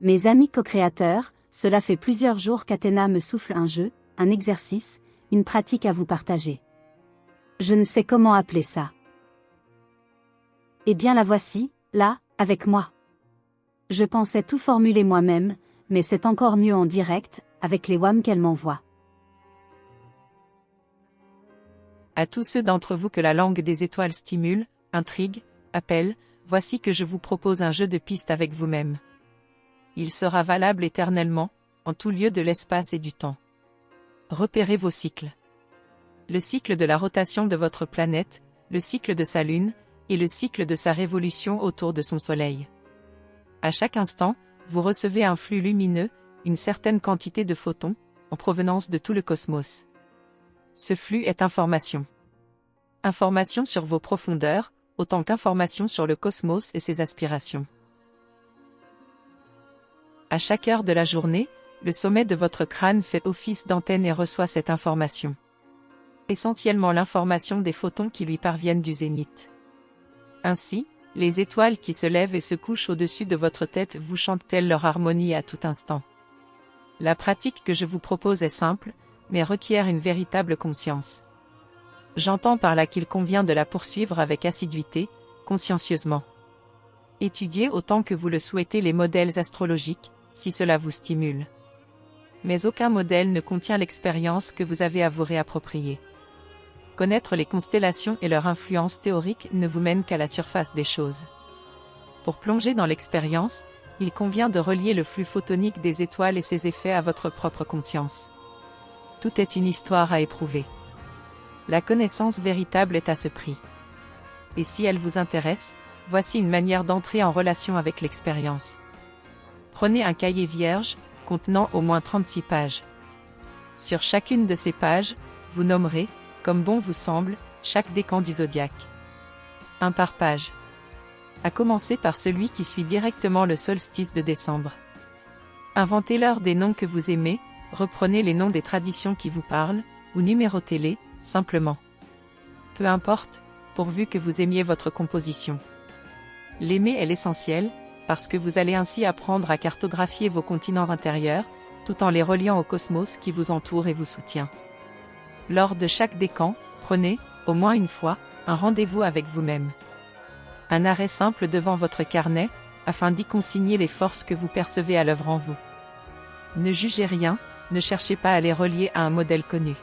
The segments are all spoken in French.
Mes amis co-créateurs, cela fait plusieurs jours qu'Athéna me souffle un jeu, un exercice, une pratique à vous partager. Je ne sais comment appeler ça. Eh bien la voici, là, avec moi. Je pensais tout formuler moi-même, mais c'est encore mieux en direct, avec les WAM qu'elle m'envoie. À tous ceux d'entre vous que la langue des étoiles stimule, intrigue, appelle, voici que je vous propose un jeu de pistes avec vous-même. Il sera valable éternellement, en tout lieu de l'espace et du temps. Repérez vos cycles. Le cycle de la rotation de votre planète, le cycle de sa Lune, et le cycle de sa révolution autour de son Soleil. À chaque instant, vous recevez un flux lumineux, une certaine quantité de photons, en provenance de tout le cosmos. Ce flux est information. Information sur vos profondeurs, autant qu'information sur le cosmos et ses aspirations. À chaque heure de la journée, le sommet de votre crâne fait office d'antenne et reçoit cette information. Essentiellement l'information des photons qui lui parviennent du zénith. Ainsi, les étoiles qui se lèvent et se couchent au-dessus de votre tête vous chantent-elles leur harmonie à tout instant. La pratique que je vous propose est simple, mais requiert une véritable conscience. J'entends par là qu'il convient de la poursuivre avec assiduité, consciencieusement. Étudiez autant que vous le souhaitez les modèles astrologiques, si cela vous stimule. Mais aucun modèle ne contient l'expérience que vous avez à vous réapproprier. Connaître les constellations et leur influence théorique ne vous mène qu'à la surface des choses. Pour plonger dans l'expérience, il convient de relier le flux photonique des étoiles et ses effets à votre propre conscience. Tout est une histoire à éprouver. La connaissance véritable est à ce prix. Et si elle vous intéresse, voici une manière d'entrer en relation avec l'expérience. Prenez un cahier vierge, contenant au moins 36 pages. Sur chacune de ces pages, vous nommerez, comme bon vous semble, chaque décan du zodiaque. Un par page. À commencer par celui qui suit directement le solstice de décembre. Inventez-leur des noms que vous aimez, reprenez les noms des traditions qui vous parlent, ou numérotez-les, simplement. Peu importe, pourvu que vous aimiez votre composition. L'aimer est l'essentiel, parce que vous allez ainsi apprendre à cartographier vos continents intérieurs, tout en les reliant au cosmos qui vous entoure et vous soutient. Lors de chaque décan, prenez, au moins une fois, un rendez-vous avec vous-même. Un arrêt simple devant votre carnet, afin d'y consigner les forces que vous percevez à l'œuvre en vous. Ne jugez rien, ne cherchez pas à les relier à un modèle connu.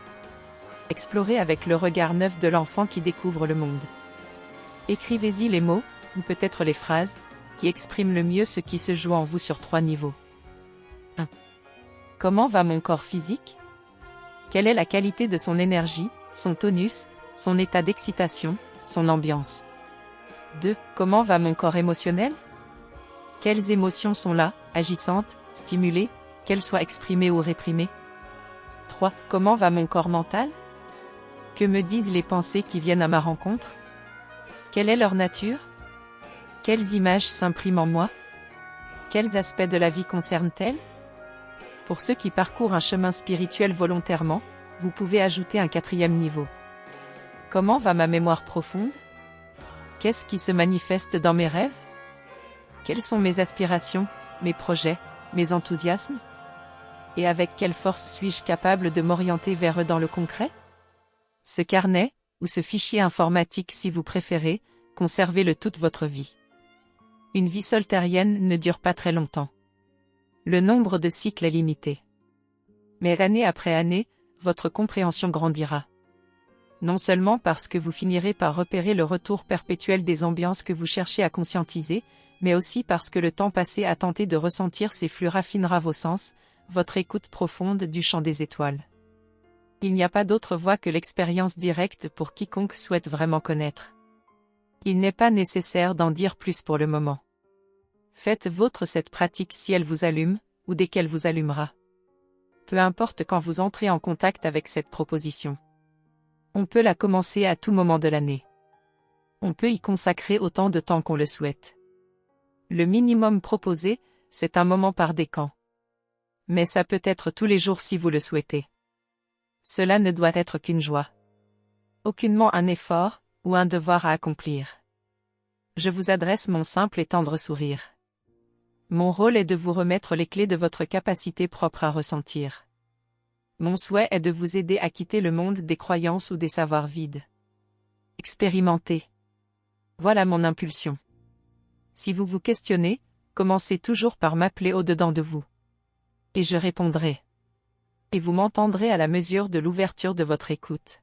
Explorez avec le regard neuf de l'enfant qui découvre le monde. Écrivez-y les mots, ou peut-être les phrases, qui expriment le mieux ce qui se joue en vous sur 3 niveaux. 1. Comment va mon corps physique? Quelle est la qualité de son énergie, son tonus, son état d'excitation, son ambiance? 2. Comment va mon corps émotionnel? Quelles émotions sont là, agissantes, stimulées, qu'elles soient exprimées ou réprimées? 3. Comment va mon corps mental? Que me disent les pensées qui viennent à ma rencontre? Quelle est leur nature? Quelles images s'impriment en moi? Quels aspects de la vie concernent-elles? Pour ceux qui parcourent un chemin spirituel volontairement, vous pouvez ajouter un 4e niveau. Comment va ma mémoire profonde? Qu'est-ce qui se manifeste dans mes rêves? Quelles sont mes aspirations, mes projets, mes enthousiasmes? Et avec quelle force suis-je capable de m'orienter vers eux dans le concret? Ce carnet, ou ce fichier informatique si vous préférez, conservez-le toute votre vie. Une vie soltérienne ne dure pas très longtemps. Le nombre de cycles est limité. Mais année après année, votre compréhension grandira. Non seulement parce que vous finirez par repérer le retour perpétuel des ambiances que vous cherchez à conscientiser, mais aussi parce que le temps passé à tenter de ressentir ces flux raffinera vos sens, votre écoute profonde du chant des étoiles. Il n'y a pas d'autre voie que l'expérience directe pour quiconque souhaite vraiment connaître. Il n'est pas nécessaire d'en dire plus pour le moment. Faites vôtre cette pratique si elle vous allume, ou dès qu'elle vous allumera. Peu importe quand vous entrez en contact avec cette proposition. On peut la commencer à tout moment de l'année. On peut y consacrer autant de temps qu'on le souhaite. Le minimum proposé, c'est un moment par décan. Mais ça peut être tous les jours si vous le souhaitez. Cela ne doit être qu'une joie. Aucunement un effort, ou un devoir à accomplir. Je vous adresse mon simple et tendre sourire. Mon rôle est de vous remettre les clés de votre capacité propre à ressentir. Mon souhait est de vous aider à quitter le monde des croyances ou des savoirs vides. Expérimentez. Voilà mon impulsion. Si vous vous questionnez, commencez toujours par m'appeler au-dedans de vous. Et je répondrai. Et vous m'entendrez à la mesure de l'ouverture de votre écoute.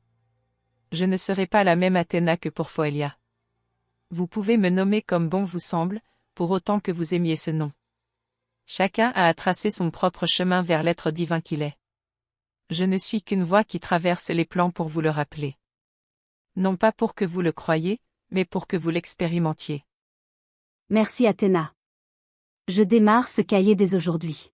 Je ne serai pas la même Athéna que pour Foelia. Vous pouvez me nommer comme bon vous semble, pour autant que vous aimiez ce nom. Chacun a à tracer son propre chemin vers l'être divin qu'il est. Je ne suis qu'une voix qui traverse les plans pour vous le rappeler. Non pas pour que vous le croyiez, mais pour que vous l'expérimentiez. Merci Athéna. Je démarre ce cahier dès aujourd'hui.